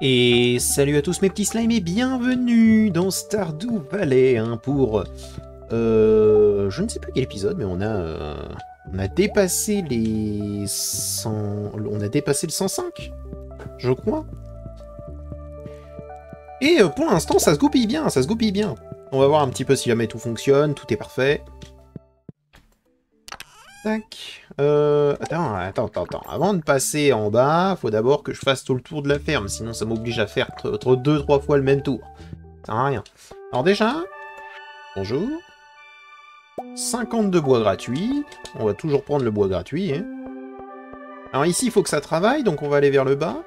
Et salut à tous mes petits slimes et bienvenue dans Stardew Valley pour... je ne sais plus quel épisode, mais on a dépassé les 100... On a dépassé le 105, je crois. Et pour l'instant, ça se goupille bien, ça se goupille bien. On va voir un petit peu si jamais tout fonctionne, tout est parfait. Tac. Attends. Avant de passer en bas, faut d'abord que je fasse tout le tour de la ferme, sinon ça m'oblige à faire 2-3 fois le même tour. Ça sert à rien. Alors déjà, bonjour. 52 bois gratuits. On va toujours prendre le bois gratuit. Hein. Alors ici, il faut que ça travaille, donc on va aller vers le bas.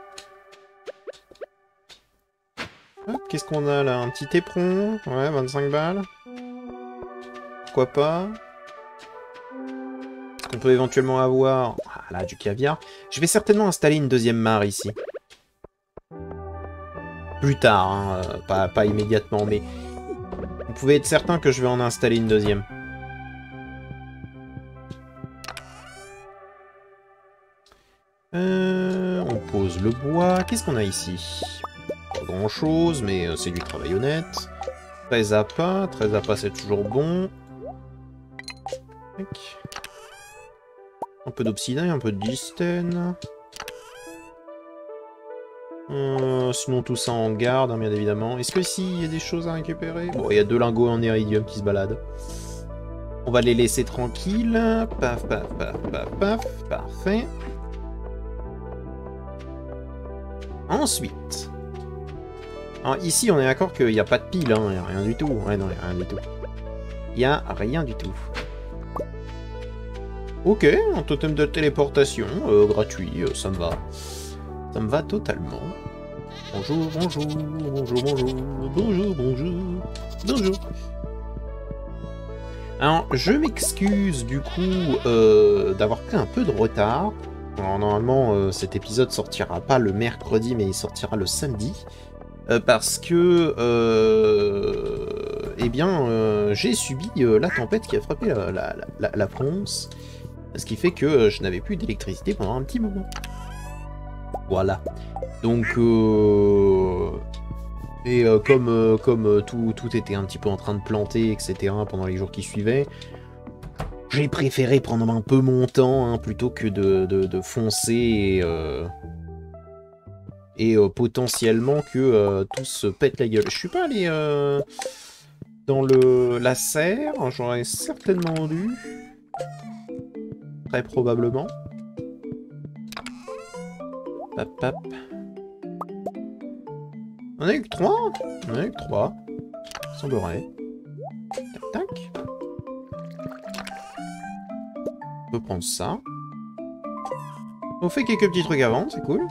Qu'est-ce qu'on a là? Un petit éperon. Ouais, 25 balles. Pourquoi pas? On peut éventuellement avoir... Ah là, du caviar. Je vais certainement installer une deuxième mare ici. Plus tard, hein, pas immédiatement, mais... Vous pouvez être certain que je vais en installer une deuxième. On pose le bois. Qu'est-ce qu'on a ici? Pas grand-chose, mais c'est du travail honnête. 13 appâts. 13 appâts, c'est toujours bon. Tac. Un peu d'obsidian, un peu de distène. Sinon tout ça en garde, hein, bien évidemment. Est-ce que ici il y a des choses à récupérer? Bon, il y a 2 lingots en iridium qui se baladent. On va les laisser tranquilles. Paf, paf, paf, paf, paf. Parfait. Ensuite. Alors ici on est d'accord qu'il n'y a pas de pile, hein. Il n'y a rien du tout. Ouais, non, il n'y a rien du tout. Il n'y a rien du tout. Ok, un totem de téléportation, gratuit, ça me va. Ça me va totalement. Bonjour. Alors, je m'excuse du coup d'avoir pris un peu de retard. Alors, normalement, cet épisode sortira pas le mercredi, mais il sortira le samedi. Parce que, eh bien, j'ai subi la tempête qui a frappé la France. Ce qui fait que je n'avais plus d'électricité pendant un petit moment. Voilà. Donc, comme tout était un petit peu en train de planter, etc. pendant les jours qui suivaient, j'ai préféré prendre un peu mon temps hein, plutôt que de foncer et potentiellement que tout se pète la gueule. Je suis pas allé dans la serre, j'aurais certainement dû. Très probablement. Pap. On a eu que 3. On a eu que 3. Semblerait. Tac. On peut prendre ça. On fait quelques petits trucs avant, c'est cool.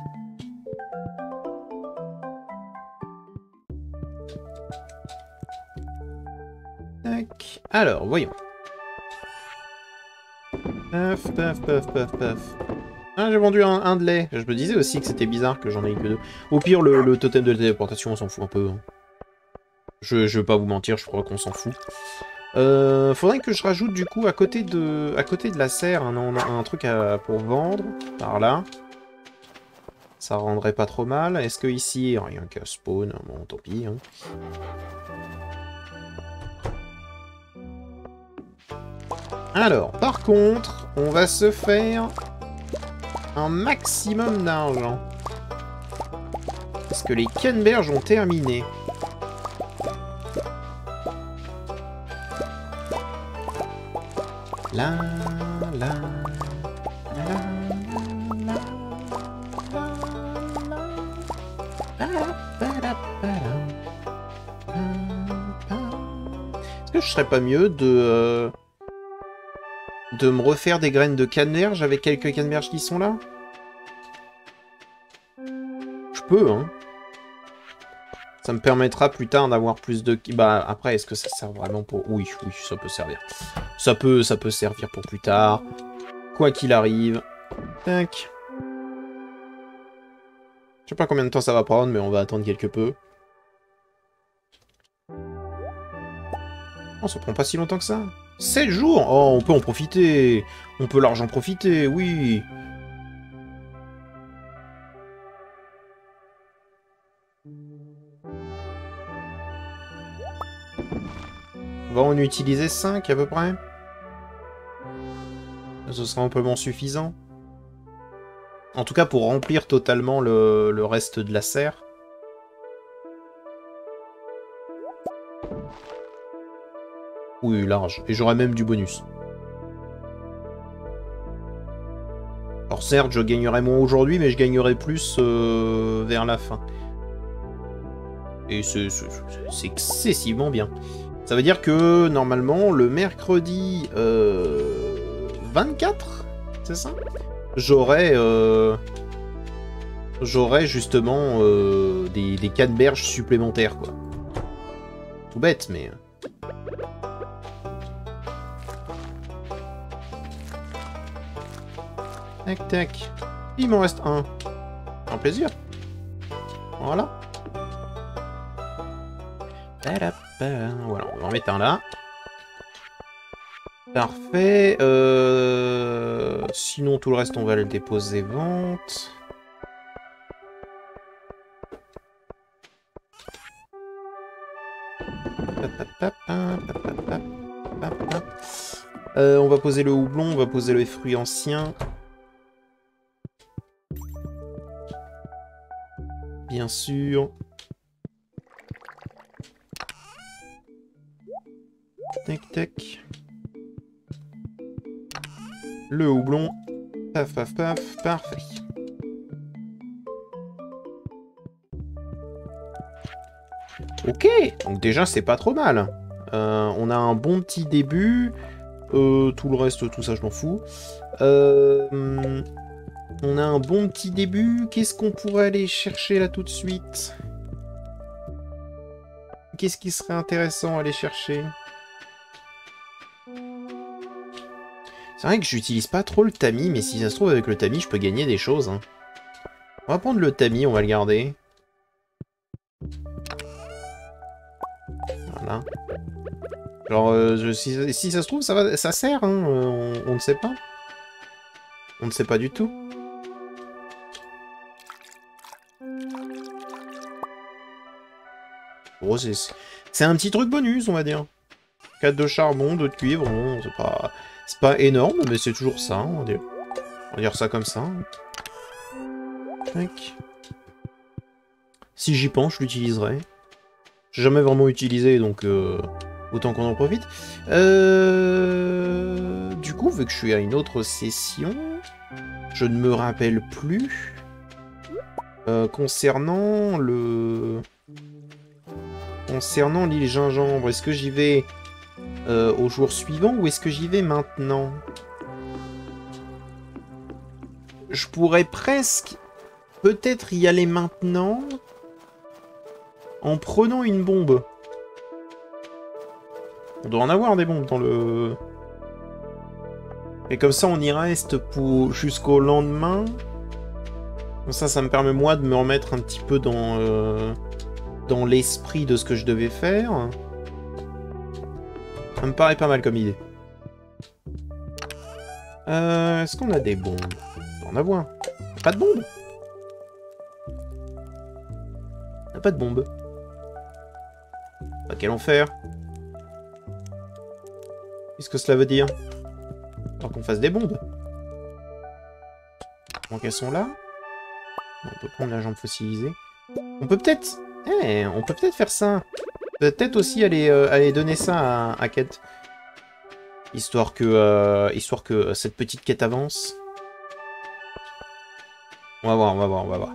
Tac. Alors, voyons. Paf. Ah, j'ai vendu un de lait. Je me disais aussi que c'était bizarre que j'en ai eu que 2. Au pire, le totem de téléportation, on s'en fout un peu. Hein. Je vais pas vous mentir, je crois qu'on s'en fout. Faudrait que je rajoute du coup à côté de la serre un truc pour vendre. Par là. Ça rendrait pas trop mal. Est-ce que ici, rien qu'à spawn. Bon, tant pis. Hein. Alors, par contre, on va se faire un maximum d'argent. Parce que les canneberges ont terminé. Est-ce que je serais pas mieux de me refaire des graines de canneberge avec quelques canneberges qui sont là? Je peux, hein. Ça me permettra plus tard d'avoir plus de... Bah, après, est-ce que ça sert vraiment pour... Oui, ça peut servir. Ça peut servir pour plus tard. Quoi qu'il arrive. Tac. Je sais pas combien de temps ça va prendre, mais on va attendre quelque peu. Oh, ça prend pas si longtemps que ça. 7 jours! Oh, on peut en profiter! On peut largement profiter, oui! On va en utiliser 5 à peu près. Ce sera amplement suffisant. En tout cas pour remplir totalement le reste de la serre. Oui, large. Et j'aurai même du bonus. Alors certes, je gagnerai moins aujourd'hui, mais je gagnerai plus vers la fin. Et c'est excessivement bien. Ça veut dire que, normalement, le mercredi 24, c'est ça? J'aurai justement des canneberges supplémentaires, quoi. Tout bête, mais... Tac, tac. Il m'en reste un. Un plaisir. Voilà. Voilà, on va en mettre un là. Parfait. Sinon, tout le reste, on va le déposer vente. On va poser le houblon, on va poser les fruits anciens. Bien sûr. Tac, tac. Le houblon. Paf, paf, paf. Parfait. Ok, donc déjà, c'est pas trop mal. On a un bon petit début. Tout le reste, tout ça, je m'en fous. On a un bon petit début. Qu'est-ce qu'on pourrait aller chercher là tout de suite? Qu'est-ce qui serait intéressant à aller chercher? C'est vrai que j'utilise pas trop le tamis, mais si ça se trouve, avec le tamis, je peux gagner des choses. Hein. On va prendre le tamis, on va le garder. Voilà. Genre, si ça se trouve, ça sert, hein, on ne sait pas. On ne sait pas du tout. Bon, c'est un petit truc bonus, on va dire. 4 de charbon, 2 de cuivre, bon, c'est pas énorme, mais c'est toujours ça, on va dire ça comme ça. Tac. Si j'y pense, je l'utiliserai. J'ai jamais vraiment utilisé, donc autant qu'on en profite. Du coup, vu que je suis à une autre session, je ne me rappelle plus concernant l'île Gingembre. Est-ce que j'y vais au jour suivant ou est-ce que j'y vais maintenant? Je pourrais presque peut-être y aller maintenant en prenant une bombe. On doit en avoir des bombes dans le... Et comme ça, on y reste pour jusqu'au lendemain. Comme ça me permet, moi, de me remettre un petit peu dans l'esprit de ce que je devais faire. Ça me paraît pas mal comme idée. Est-ce qu'on a des bombes? On doit en avoir. Pas de bombes? On n'a pas de bombes. Quel enfer. Qu'est-ce que cela veut dire? Alors qu'on fasse des bombes. Donc elles sont là. On peut prendre la jambe fossilisée. On peut peut-être... on peut peut-être faire ça. Peut-être aussi aller donner ça à Kate. Histoire que cette petite quête avance. On va voir.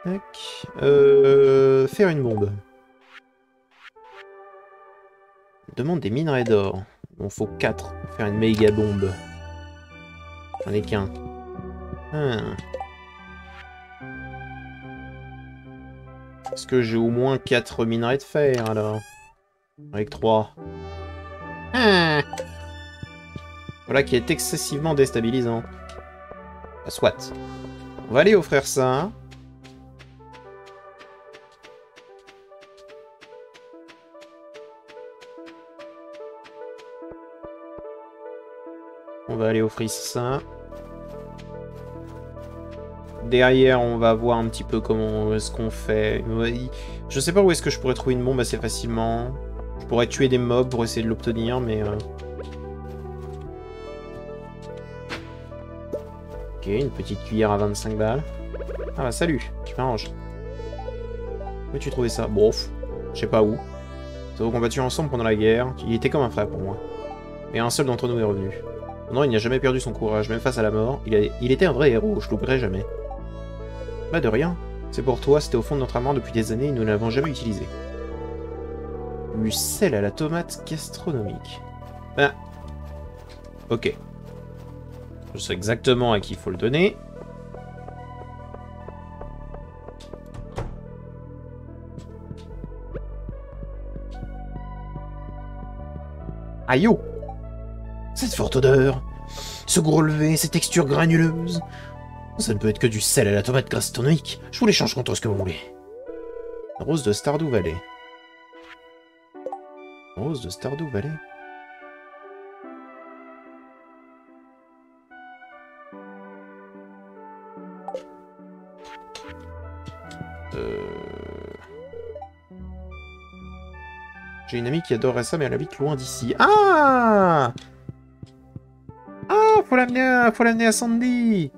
Tac. Faire une bombe. Demande des minerais d'or. Il faut 4 pour faire une méga bombe. J'en ai qu'un. Est-ce que j'ai au moins 4 minerais de fer, alors? Avec 3. Voilà qui est excessivement déstabilisant. Bah, soit. On va aller offrir ça. On va aller offrir ça. Derrière, on va voir un petit peu comment est-ce qu'on fait. Je sais pas où est-ce que je pourrais trouver une bombe assez facilement. Je pourrais tuer des mobs pour essayer de l'obtenir, mais... Ok, une petite cuillère à 25 balles. Ah bah salut, tu m'arranges. Où as-tu trouvé ça? Bon, je sais pas où. Nous avons combattu ensemble pendant la guerre. Il était comme un frère pour moi. Et un seul d'entre nous est revenu. Non, il n'a jamais perdu son courage, même face à la mort. Il était un vrai héros, je l'oublierai jamais. Bah de rien. C'est pour toi, c'était au fond de notre armoire depuis des années et nous ne l'avons jamais utilisé. Du sel à la tomate gastronomique. Ben... Ok. Je sais exactement à qui il faut le donner. Aïe oh! Cette forte odeur, ce gros relevé, ces textures granuleuses. Ça ne peut être que du sel à la tomate gastronomique. Je vous l'échange contre ce que vous voulez. Rose de Stardew Valley. Rose de Stardew Valley. J'ai une amie qui adorerait ça, mais elle habite loin d'ici. Ah! Ah, faut l'amener à Sandy!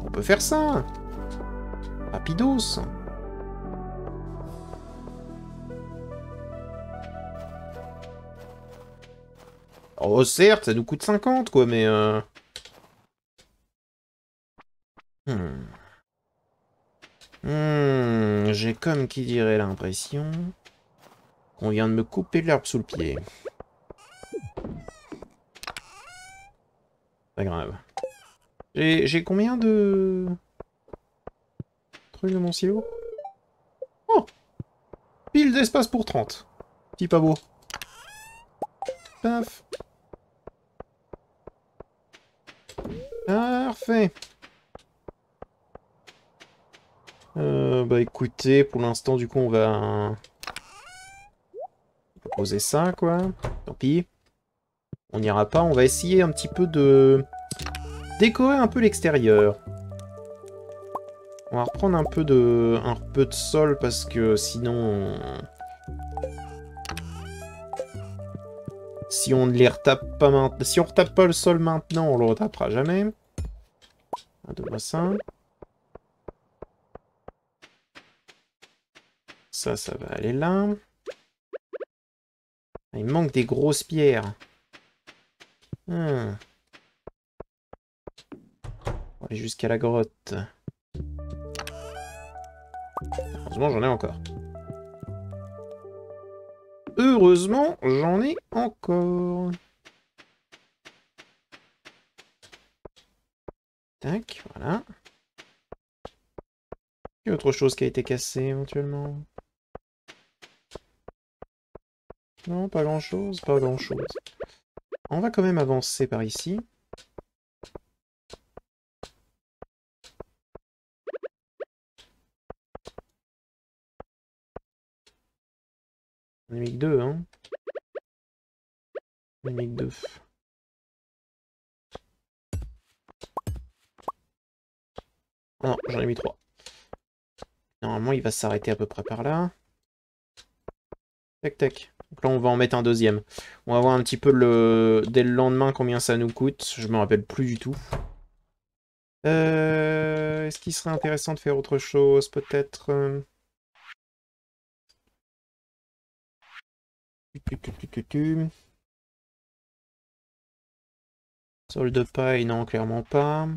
On peut faire ça! Rapidos! Oh, certes, ça nous coûte 50, quoi, mais... J'ai comme qui dirait l'impression qu'on vient de me couper l'herbe sous le pied. Pas grave. J'ai combien de... trucs de mon silo? Oh! Pile d'espace pour 30. Petit pas beau. Paf. Parfait. Bah écoutez, pour l'instant, du coup, on va poser ça, quoi. Tant pis. On n'ira pas. On va essayer un petit peu de décorer un peu l'extérieur. On va reprendre un peu de sol parce que sinon... Si on ne les retape pas maintenant... Si on retape pas le sol maintenant, on le retapera jamais. Donne-moi ça. Ça va aller là. Il me manque des grosses pierres. On va aller jusqu'à la grotte. Heureusement, j'en ai encore. Heureusement, j'en ai encore. Tac, voilà. Il y a autre chose qui a été cassée éventuellement. Non, pas grand-chose, pas grand-chose. On va quand même avancer par ici. On est mis que 2, hein. On est mis que 2. Non, j'en ai mis 3. Normalement, il va s'arrêter à peu près par là. Tac, tac. Donc là, on va en mettre un deuxième. On va voir un petit peu dès le lendemain combien ça nous coûte. Je me rappelle plus du tout. Est-ce qu'il serait intéressant de faire autre chose, peut-être Sol de paille, non, clairement pas.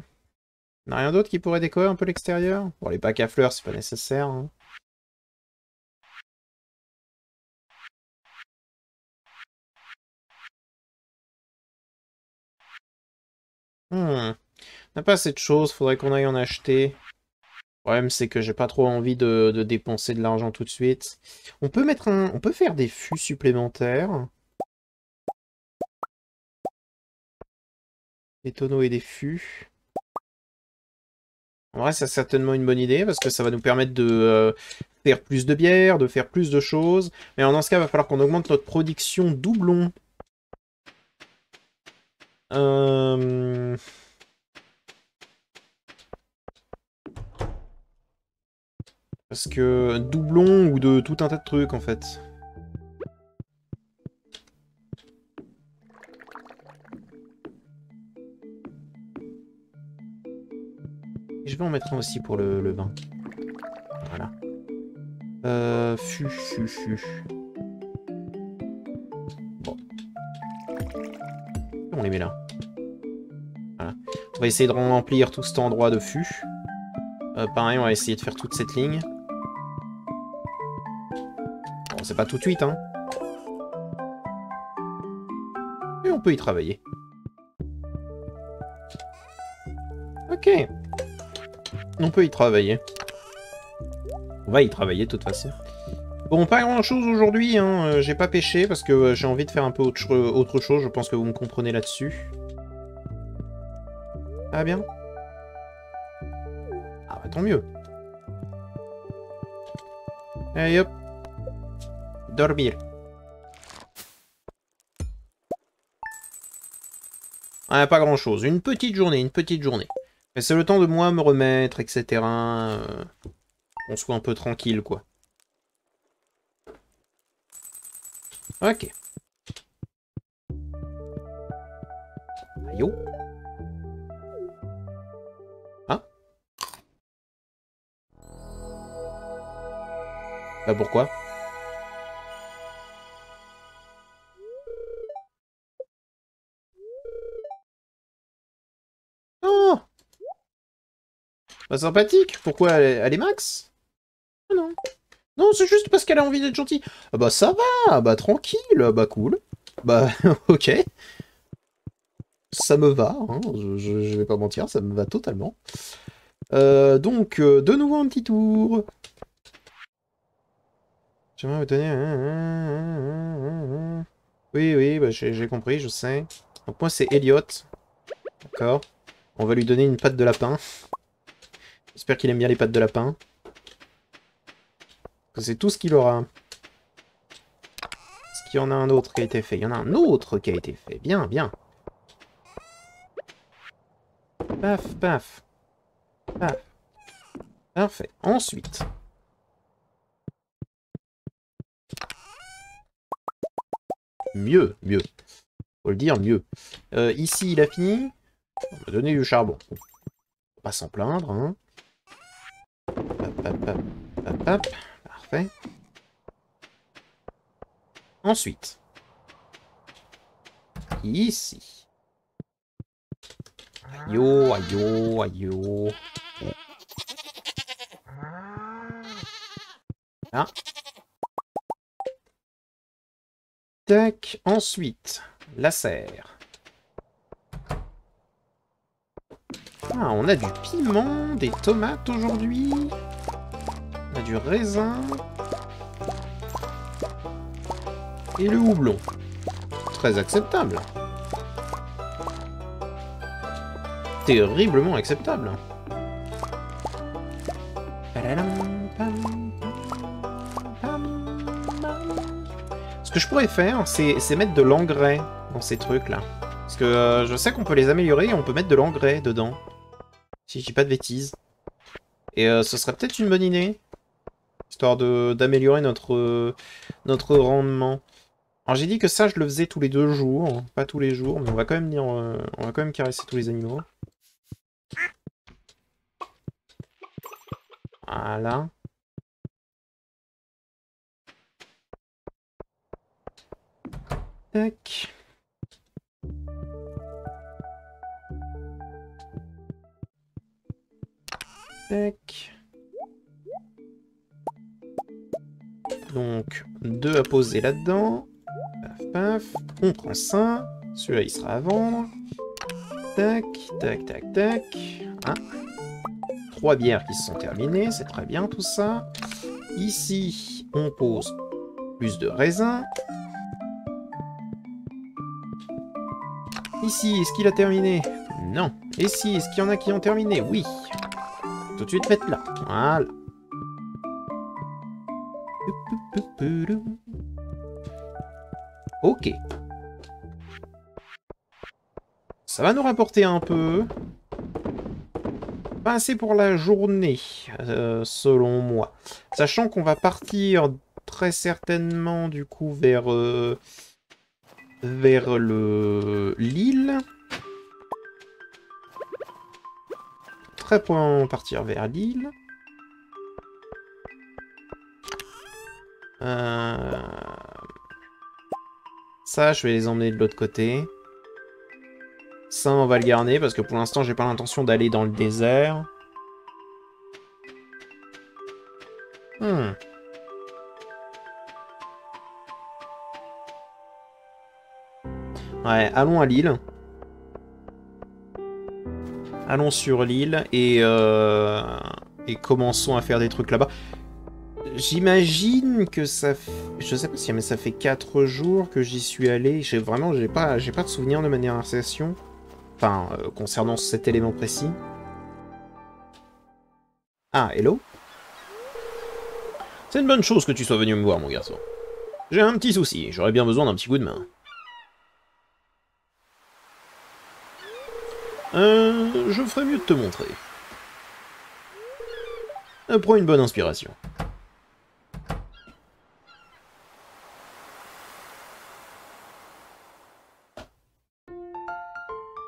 On n'a rien d'autre qui pourrait décorer un peu l'extérieur? Bon, les bacs à fleurs, c'est pas nécessaire. Hein. On n'a pas assez de choses, faudrait qu'on aille en acheter. Le problème, c'est que j'ai pas trop envie de dépenser de l'argent tout de suite. On peut mettre on peut faire des fûts supplémentaires. Des tonneaux et des fûts. En vrai, c'est certainement une bonne idée, parce que ça va nous permettre de faire plus de bière, de faire plus de choses. Mais dans ce cas, il va falloir qu'on augmente notre production doublon. Parce que doublon ou de tout un tas de trucs en fait. Et je vais en mettre un aussi pour le vin. Voilà. Fu. Bon. On les met là. Voilà. On va essayer de remplir tout cet endroit de fût. Pareil, on va essayer de faire toute cette ligne. Bon, c'est pas tout de suite, hein. Et on peut y travailler. Ok. On peut y travailler. On va y travailler, de toute façon. Bon, pas grand-chose aujourd'hui, hein. J'ai pas pêché parce que j'ai envie de faire un peu autre chose. Je pense que vous me comprenez là-dessus. Ah bien. Ah bah tant mieux. Allez hop. Dormir. Ah, pas grand chose. Une petite journée. Mais c'est le temps de moi me remettre, etc. On soit un peu tranquille, quoi. Ok. Aïe. Ah. Bah pourquoi? Oh. Bah sympathique. Pourquoi elle est max? Ah non. Non, c'est juste parce qu'elle a envie d'être gentille. Ah bah ça va, bah tranquille, bah cool. Bah ok. Ça me va, hein. Je vais pas mentir, ça me va totalement. Donc, de nouveau un petit tour. J'aimerais vous donner... Oui, bah, j'ai compris, je sais. Donc moi c'est Elliot. D'accord. On va lui donner une patte de lapin. J'espère qu'il aime bien les pattes de lapin. C'est tout ce qu'il aura. Est-ce qu'il y en a un autre qui a été fait? Il y en a un autre qui a été fait. Bien, bien. Paf, paf. Paf. Parfait. Ensuite. Mieux. Faut le dire, mieux. Ici, il a fini. On m'a donné du charbon. Bon. Faut pas s'en plaindre, hein. Hop. Parfait. Ensuite. Ici. Aïe. Là. Tac. Ensuite. La serre. Ah, on a du piment, des tomates aujourd'hui. On a du raisin. Et le houblon. Très acceptable. Terriblement acceptable. Ce que je pourrais faire, c'est mettre de l'engrais dans ces trucs-là. Parce que je sais qu'on peut les améliorer et on peut mettre de l'engrais dedans. Si je dis pas de bêtises. Et ce serait peut-être une bonne idée. Histoire d'améliorer notre rendement. Alors j'ai dit que ça, je le faisais tous les 2 jours. Pas tous les jours, mais on va quand même on va quand même caresser tous les animaux. Voilà. Tac. Tac. Donc, 2 à poser là-dedans. Paf. On prend ça. Celui-là, il sera à vendre. Tac. Ah. 3 bières qui se sont terminées. C'est très bien tout ça. Ici, on pose plus de raisins. Ici, est-ce qu'il a terminé? Non. Ici, est-ce qu'il y en a qui ont terminé? Oui. Tout de suite, mettre là. Voilà. Ok. Ça va nous rapporter un peu. Pas assez pour la journée, selon moi. Sachant qu'on va partir très certainement, du coup, vers l'île. Très probablement partir vers l'île. Ça, je vais les emmener de l'autre côté. Ça, on va le garder, parce que pour l'instant, j'ai pas l'intention d'aller dans le désert. Ouais, allons à l'île. Allons sur l'île et commençons à faire des trucs là-bas. J'imagine que ça fait... Je sais pas si, mais ça fait 4 jours que j'y suis allé. J'ai pas de souvenir de ma dernière session. Enfin, concernant cet élément précis. Ah, hello. C'est une bonne chose que tu sois venu me voir, mon garçon. J'ai un petit souci, j'aurais bien besoin d'un petit coup de main. Je ferais mieux de te montrer. Prends une bonne inspiration.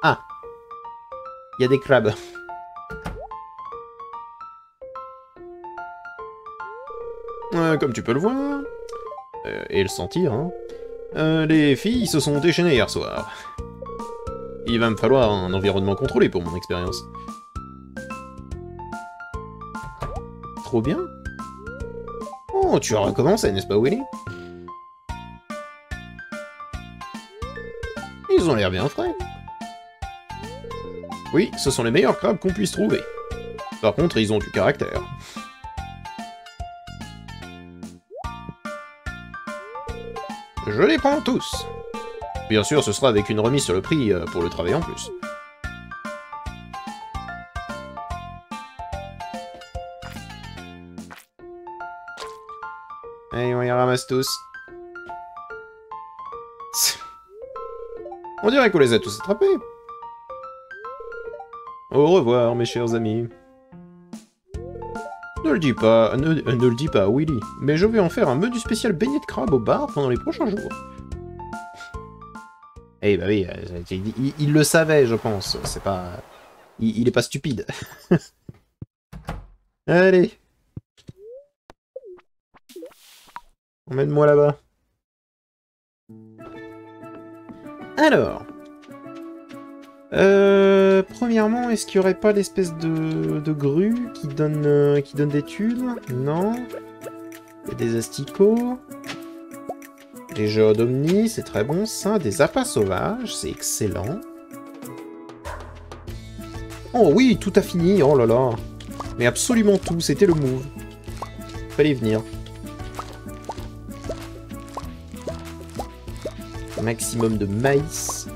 Ah. Il y a des crabes. Comme tu peux le voir, et le sentir, hein, les filles se sont déchaînées hier soir. Il va me falloir un environnement contrôlé pour mon expérience. Trop bien. Oh, tu as recommencé, n'est-ce pas, Willy? Ils ont l'air bien frais. Oui, ce sont les meilleurs crabes qu'on puisse trouver. Par contre, ils ont du caractère. Je les prends tous. Bien sûr, ce sera avec une remise sur le prix pour le travail en plus. Allez, on les ramasse tous. On dirait qu'on les a tous attrapés. Au revoir, mes chers amis. Ne le dis pas, ne le dis pas, Willy, mais je vais en faire un menu spécial beignet de crabe au bar pendant les prochains jours. Eh bah oui, il le savait, je pense. C'est pas... Il est pas stupide. Allez. Emmène-moi là-bas. Alors. Premièrement, est-ce qu'il n'y aurait pas l'espèce de grue qui donne des tubes? Non. Il y a des asticots. Des géodomnies, c'est très bon ça. Des appâts sauvages, c'est excellent. Oh oui, tout a fini, oh là là. Mais absolument tout, c'était le move. Fallait venir. Maximum de maïs.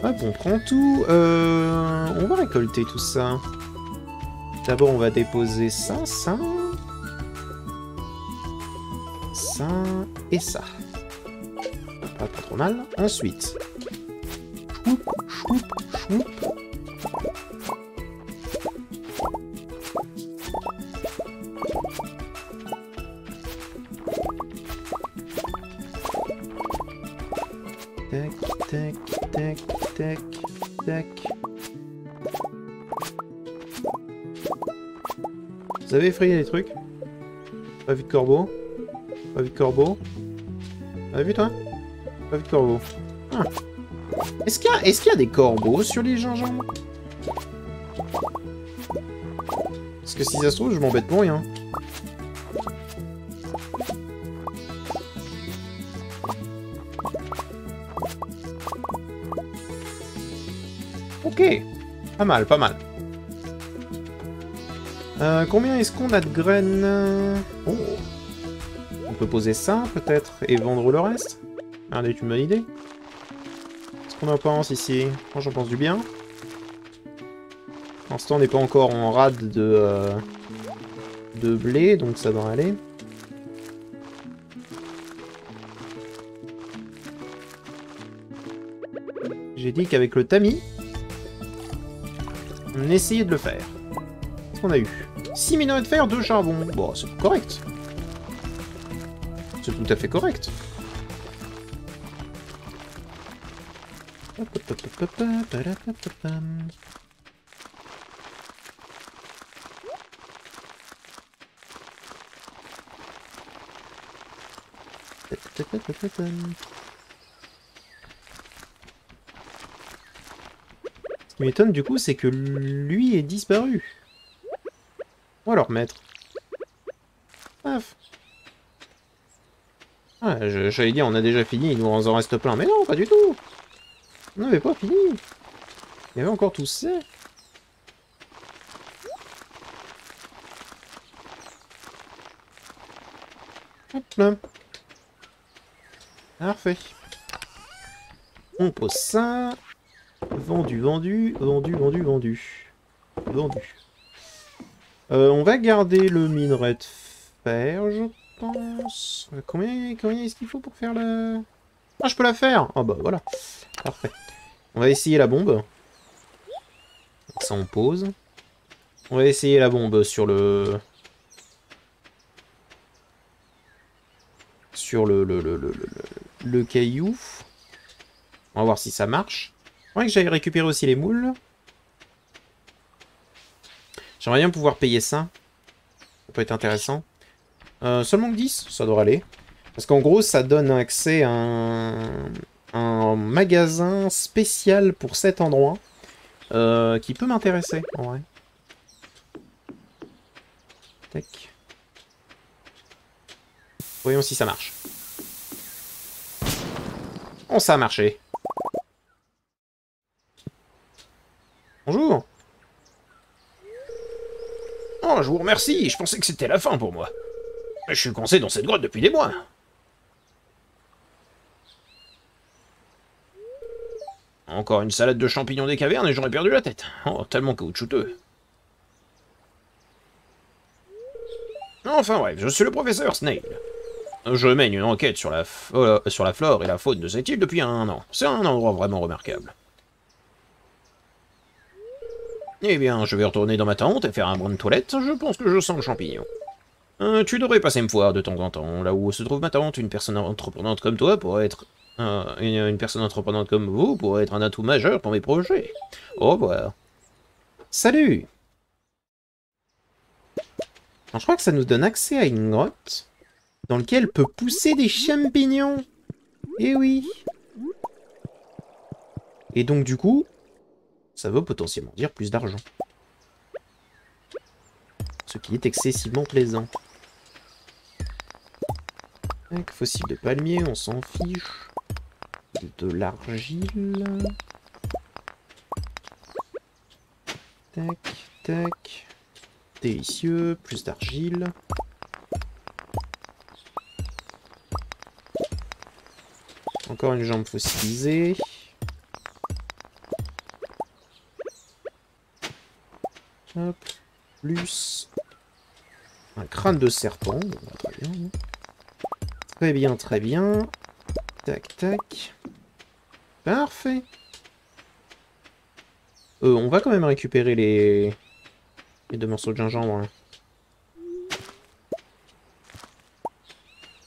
Hop, on prend tout. On va récolter tout ça. D'abord, on va déposer ça, ça et ça. Pas trop mal. Ensuite, choup, choup, choup. Tac, tac, tac, tac, tac. Vous avez effrayé les trucs? Pas vu de corbeau? Pas vu de corbeau? T'as vu toi? Pas vu de corbeau. Ah. Est-ce qu'il y a des corbeaux sur les gingembre? Parce que si ça se trouve, je m'embête pour rien. Ok, pas mal, pas mal. Combien est-ce qu'on a de graines? Oh. On peut poser ça, peut-être, et vendre le reste? Regardez, tu m'as une idée? Parce qu'on en pense ici? Moi j'en pense du bien. Pour l'instant on n'est pas encore en rade de blé, donc ça devrait aller. J'ai dit qu'avec le tamis, on essayait de le faire. Qu'est-ce qu'on a eu? 6 minerais de fer, 2 charbon. Bon, c'est correct. C'est tout à fait correct. Ce qui m'étonne du coup, c'est que lui est disparu. On va le remettre. Paf. Ah, j'allais dire, on a déjà fini, il nous en reste plein. Mais non, pas du tout. On n'avait pas fini. Il y avait encore tout ça. Hop là. Parfait. On pose ça. Vendu, vendu, vendu, vendu, vendu. Vendu. On va garder le minerai de fer, je pense. Combien est-ce qu'il faut pour faire la... Ah, je peux la faire. Ah bah voilà. Parfait. On va essayer la bombe. Donc ça, on pose. On va essayer la bombe sur le... Sur le caillou. On va voir si ça marche. Faudrait que j'aille récupérer aussi les moules. J'aimerais bien pouvoir payer ça. Ça peut être intéressant. Seulement que 10, ça devrait aller. Parce qu'en gros, ça donne accès à un magasin spécial pour cet endroit. Qui peut m'intéresser, en vrai. Tac. Voyons si ça marche. Oh, ça a marché. Bonjour. Oh, je vous remercie. Je pensais que c'était la fin pour moi. Je suis coincé dans cette grotte depuis des mois. Encore une salade de champignons des cavernes et j'aurais perdu la tête. Oh, tellement caoutchouteux. Enfin bref, je suis le professeur Snail. Je mène une enquête sur la flore et la faune de cette île depuis 1 an. C'est un endroit vraiment remarquable. Eh bien, je vais retourner dans ma tente et faire un brin de toilette. Je pense que je sens le champignon. Tu devrais passer me voir de temps en temps. Là où se trouve ma tante, une personne entreprenante comme toi pourrait être... une personne entreprenante comme vous pourrait être un atout majeur pour mes projets. Au revoir. Salut! Alors, je crois que ça nous donne accès à une grotte dans laquelle peut pousser des champignons. Eh oui! Et donc, du coup, ça veut potentiellement dire plus d'argent. Ce qui est excessivement plaisant. Tac, fossile de palmier, on s'en fiche. De l'argile. Tac, tac. Délicieux, plus d'argile. Encore une jambe fossilisée. Hop, plus un crâne de serpent. Très bien. Très bien, très bien. Tac, tac. Parfait. On va quand même récupérer les 2 morceaux de gingembre. Hein.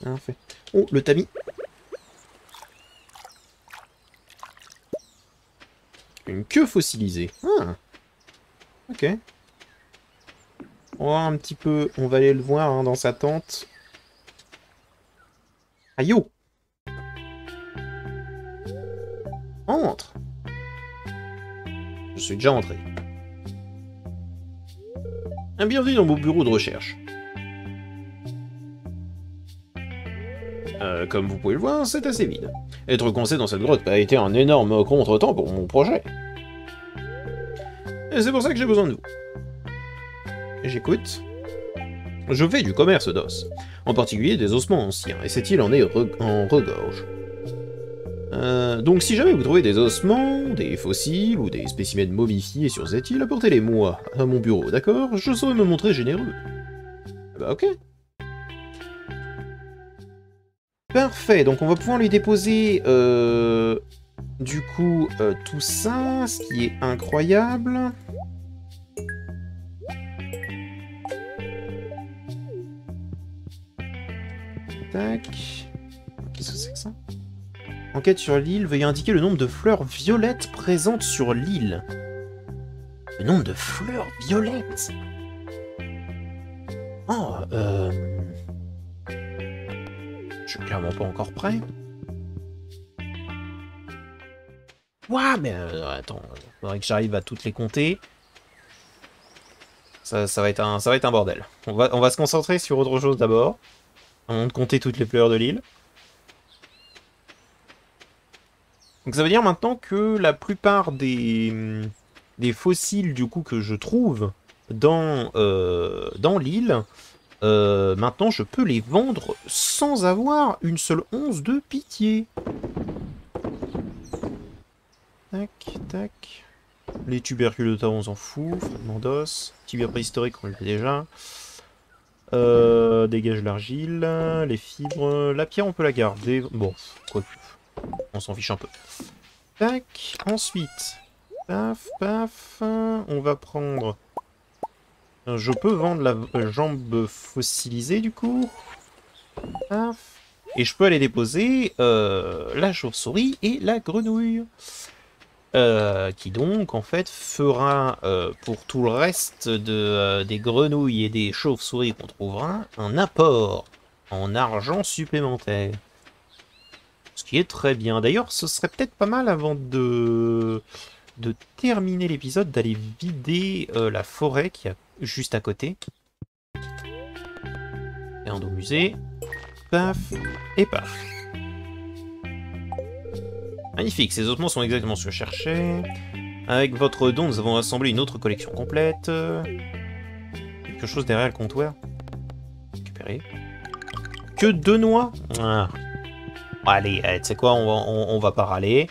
Parfait. Oh, le tamis. Une queue fossilisée. Ah. Ok. On va voir un petit peu. On va aller le voir hein, dans sa tente. Aïe oh. Entre. Je suis déjà entré. Bienvenue dans mon bureau de recherche. Comme vous pouvez le voir, c'est assez vide. Être coincé dans cette grotte a été un énorme contretemps pour mon projet. Et c'est pour ça que j'ai besoin de vous. J'écoute. Je fais du commerce d'os, en particulier des ossements anciens, et cette île en est en regorge. Donc si jamais vous trouvez des ossements, des fossiles ou des spécimens momifiés sur cette île, apportez-les-moi à mon bureau, d'accord? Je saurai me montrer généreux. Bah ok. Parfait, donc on va pouvoir lui déposer du coup tout ça, ce qui est incroyable. Tac. Qu'est-ce que c'est que ça? Enquête sur l'île, veuillez indiquer le nombre de fleurs violettes présentes sur l'île. Le nombre de fleurs violettes? Oh, je suis clairement pas encore prêt. Ouah, mais attends, faudrait que j'arrive à toutes les compter. Ça va être un bordel. On va se concentrer sur autre chose d'abord. Avant de compter toutes les fleurs de l'île. Donc ça veut dire maintenant que la plupart des fossiles du coup que je trouve dans l'île, maintenant je peux les vendre sans avoir une seule once de pitié. Tac, tac. Les tubercules de tabac, on s'en fout. Fragment d'os. Tibia préhistorique, on le fait déjà. Dégage l'argile. Les fibres. La pierre, on peut la garder. Bon, quoi que. On s'en fiche un peu. Tac. Ensuite. Paf, paf. On va prendre. Je peux vendre la jambe fossilisée, du coup. Paf. Et je peux aller déposer la chauve-souris et la grenouille. Qui donc en fait fera pour tout le reste des grenouilles et des chauves-souris qu'on trouvera un apport en argent supplémentaire. Ce qui est très bien. D'ailleurs, ce serait peut-être pas mal avant de terminer l'épisode d'aller vider la forêt qui est juste à côté. Et un musée. Paf et paf. Magnifique, ces ossements sont exactement ce que je cherchais. Avec votre don, nous avons assemblé une autre collection complète. Quelque chose derrière le comptoir. Récupérer. Que 2 noix. Ah. Allez, tu sais quoi, on va pas râler.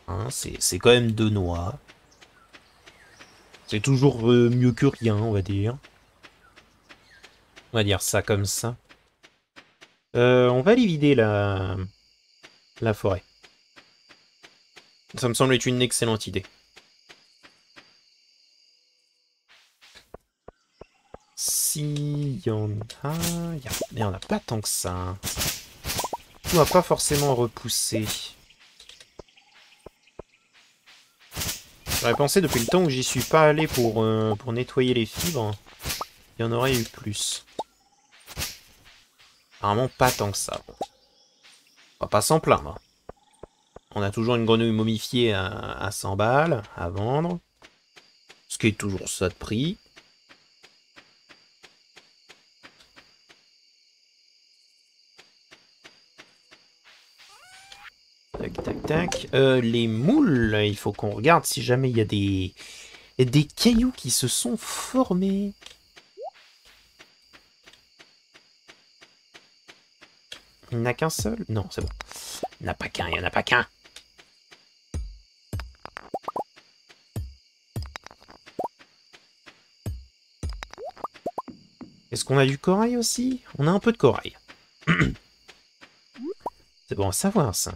Hein, c'est quand même 2 noix. C'est toujours mieux que rien, on va dire. On va dire ça comme ça. On va aller vider la forêt. Ça me semble être une excellente idée. Si y en a... Il y en a pas tant que ça. On va pas forcément repousser. J'aurais pensé depuis le temps où j'y suis pas allé pour nettoyer les fibres, il y en aurait eu plus. Apparemment pas tant que ça. On va pas s'en plaindre. On a toujours une grenouille momifiée à 100 balles à vendre. Ce qui est toujours ça de prix. Tac, tac, tac. Les moules, il faut qu'on regarde si jamais il y a des cailloux qui se sont formés. Il n'y en a qu'un seul? Non, c'est bon. Il n'y en a pas qu'un, il n'y en a pas qu'un. Est-ce qu'on a du corail aussi? On a un peu de corail. C'est bon à savoir, ça.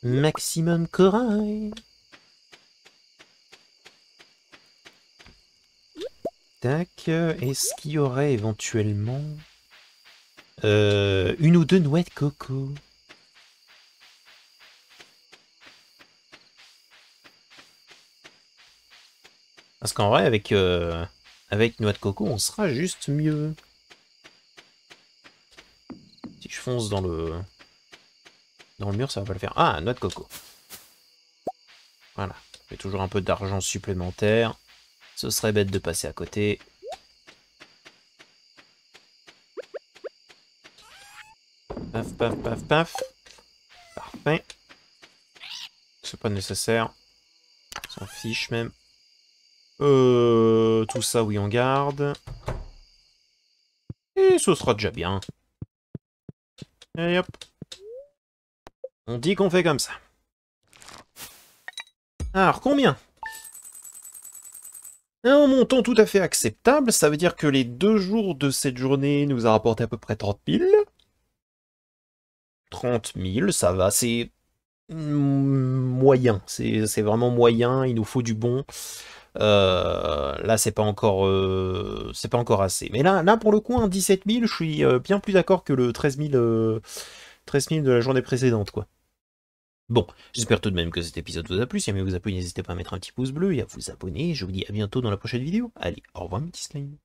Maximum corail. Tac. Est-ce qu'il y aurait éventuellement... une ou deux noix de coco? Parce qu'en vrai, avec noix de coco, on sera juste mieux. Si je fonce dans le mur, ça va pas le faire. Ah, noix de coco. Voilà. J'ai toujours un peu d'argent supplémentaire. Ce serait bête de passer à côté. Paf, paf, paf, paf. Parfait. C'est pas nécessaire. On s'en fiche même. Tout ça, oui, on garde. Et ce sera déjà bien. Et hop. On dit qu'on fait comme ça. Alors, combien? Un montant tout à fait acceptable, ça veut dire que les 2 jours de cette journée nous a rapporté à peu près 30 000. 30 000, ça va, c'est moyen, c'est vraiment moyen, il nous faut du bon. Là, c'est pas encore assez. Mais là, pour le coup, un 17 000, je suis bien plus d'accord que le 13 000, 13 000 de la journée précédente, quoi. Bon, j'espère tout de même que cet épisode vous a plu. Si jamais vous a plu, n'hésitez pas à mettre un petit pouce bleu et à vous abonner. Je vous dis à bientôt dans la prochaine vidéo. Allez, au revoir, mes petits slimes.